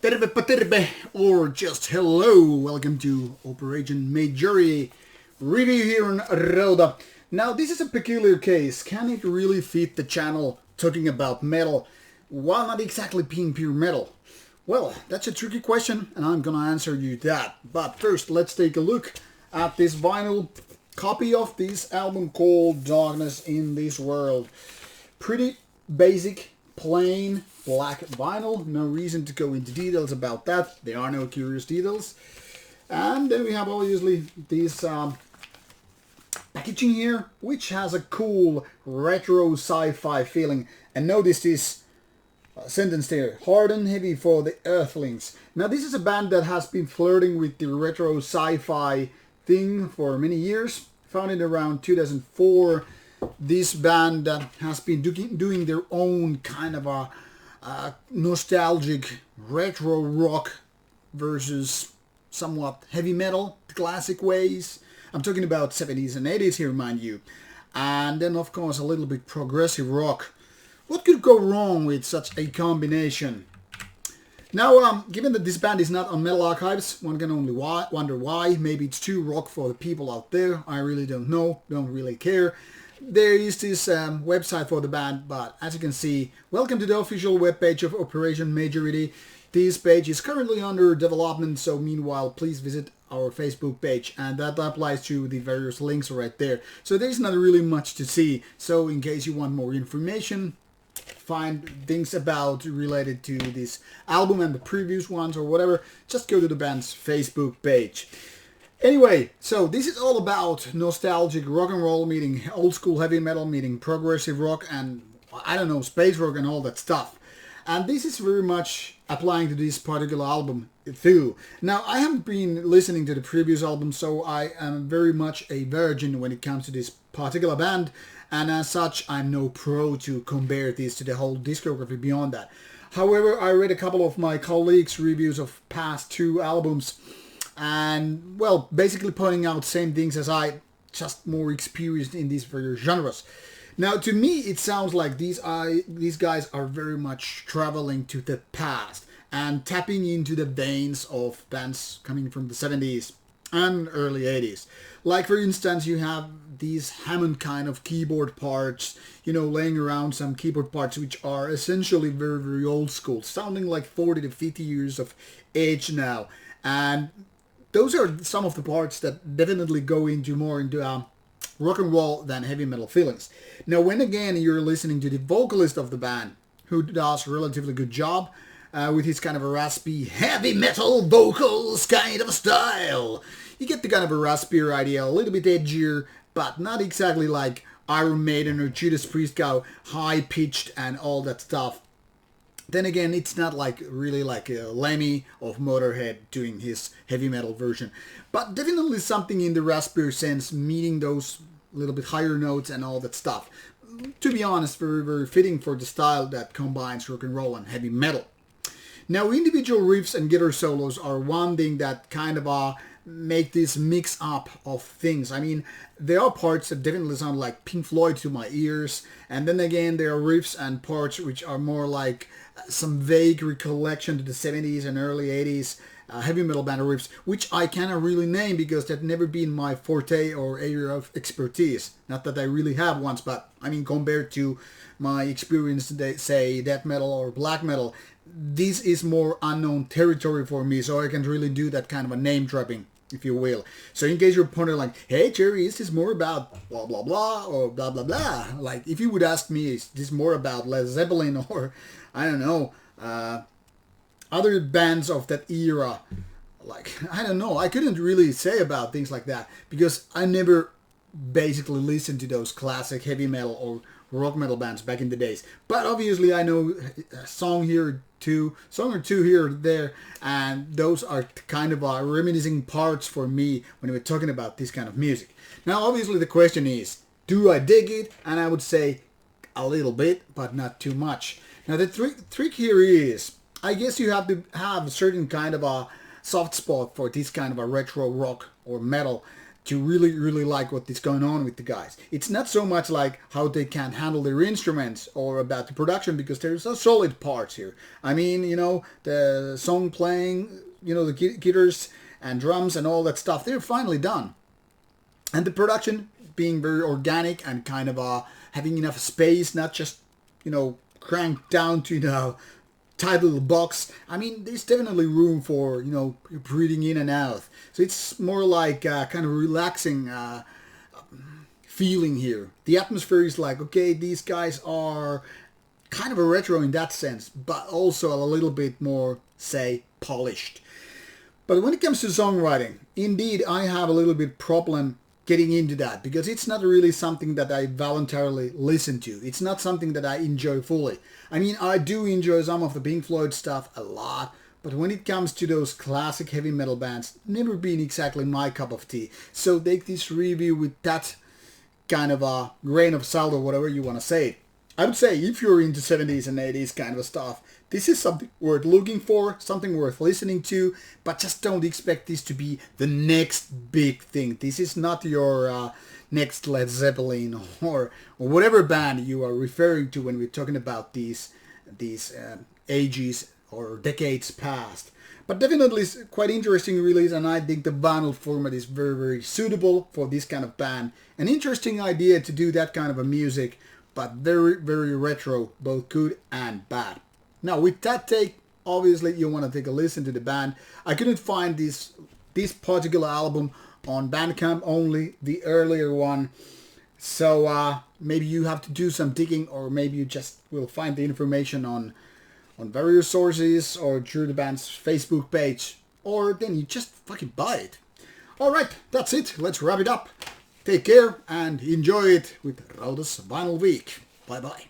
Tervepä terve, or just hello. Welcome to Operation Majority review here on Rauta. Now this is a peculiar case. Can it really fit the channel talking about metal while not exactly being pure metal? Well, that's a tricky question and I'm gonna answer you that. But first let's take a look at this vinyl copy of this album called Darkness in This World. Pretty basic, plain black vinyl. No reason to go into details about that. There are no curious details. And then we have obviously this packaging here, which has a cool retro sci-fi feeling. And notice this sentence there: hard and heavy for the earthlings. Now this is a band that has been flirting with the retro sci-fi thing for many years. Founded around 2004. This band has been doing their own kind of a nostalgic retro rock versus somewhat heavy metal, classic ways. I'm talking about 70s and 80s here, mind you. And then of course a little bit progressive rock. What could go wrong with such a combination? Now, given that this band is not on Metal Archives, one can only wonder why. Maybe it's too rock for the people out there. I really don't know, don't really care. There is this website for the band, but as you can see, welcome to the official webpage of Operation Majority. This page is currently under development, so meanwhile please visit our Facebook page, and that applies to the various links right there. So there's not really much to see, so in case you want more information, find things about related to this album and the previous ones or whatever, just go to the band's Facebook page. Anyway, so this is all about nostalgic rock and roll meeting old school heavy metal meeting progressive rock and, I don't know, space rock and all that stuff. And this is very much applying to this particular album too. Now, I haven't been listening to the previous album, so I am very much a virgin when it comes to this particular band, and as such I'm no pro to compare this to the whole discography beyond that. However, I read a couple of my colleagues' reviews of past two albums, and, well, basically pointing out same things as I, just more experienced in these various genres. Now, to me, it sounds like these guys are very much traveling to the past and tapping into the veins of bands coming from the 70s and early 80s. Like, for instance, you have these Hammond kind of keyboard parts, you know, laying around some keyboard parts which are essentially very, very old school, sounding like 40 to 50 years of age now. And those are some of the parts that definitely go into more into rock and roll than heavy metal feelings. Now, when again you're listening to the vocalist of the band, who does a relatively good job with his kind of a raspy heavy metal vocals kind of style, you get the kind of a raspier idea, a little bit edgier, but not exactly like Iron Maiden or Judas Priest go high pitched and all that stuff. Then again, it's not like really like Lemmy of Motorhead doing his heavy metal version, but definitely something in the raspier sense, meeting those little bit higher notes and all that stuff. To be honest, very, very fitting for the style that combines rock and roll and heavy metal. Now, individual riffs and guitar solos are one thing that kind of make this mix up of things. I mean, there are parts that definitely sound like Pink Floyd to my ears, and then again there are riffs and parts which are more like some vague recollection to the 70s and early 80s heavy metal band riffs, which I cannot really name because that's never been my forte or area of expertise. Not that I really have once, but I mean, compared to my experience, say, death metal or black metal, this is more unknown territory for me, so I can't really do that kind of a name dropping, if you will. So in case you're pondering like, hey Jerry, is this more about blah blah blah or blah blah blah? Like, if you would ask me, is this more about Led Zeppelin or, I don't know, other bands of that era, like, I don't know, I couldn't really say about things like that because I never basically listened to those classic heavy metal or rock metal bands back in the days. But obviously I know a song or two here or there, and those are kind of reminiscing parts for me when we're talking about this kind of music. Now, obviously the question is, do I dig it? And I would say a little bit, but not too much. Now the trick here is, I guess you have to have a certain kind of a soft spot for this kind of a retro rock or metal to really, really like what is going on with the guys. It's not so much like how they can handle their instruments or about the production, because there's a solid parts here. I mean, you know, the song playing, you know, the guitars and drums and all that stuff, they're finally done. And the production being very organic and kind of having enough space, not just, you know, cranked down to, you know, tight little box. I mean, there's definitely room for, you know, breathing in and out. So it's more like kind of relaxing feeling here. The atmosphere is like, okay, these guys are kind of a retro in that sense, but also a little bit more, say, polished. But when it comes to songwriting, indeed, I have a little bit problem getting into that, because it's not really something that I voluntarily listen to. It's not something that I enjoy fully. I mean, I do enjoy some of the Pink Floyd stuff a lot, but when it comes to those classic heavy metal bands, never been exactly my cup of tea. So take this review with that kind of a grain of salt, or whatever you want to say. I would say if you're into 70s and 80s kind of stuff, this is something worth looking for, something worth listening to, but just don't expect this to be the next big thing. This is not your next Led Zeppelin or whatever band you are referring to when we're talking about these ages or decades past. But definitely it's quite interesting release, and I think the vinyl format is very, very suitable for this kind of band. An interesting idea to do that kind of a music, but very, very retro, both good and bad. Now, with that take, obviously you want to take a listen to the band. I couldn't find this particular album on Bandcamp, only the earlier one. So maybe you have to do some digging, or maybe you just will find the information on various sources or through the band's Facebook page, or then you just fucking buy it. Alright, that's it. Let's wrap it up. Take care and enjoy it with Rauta's Vinyl Week. Bye bye.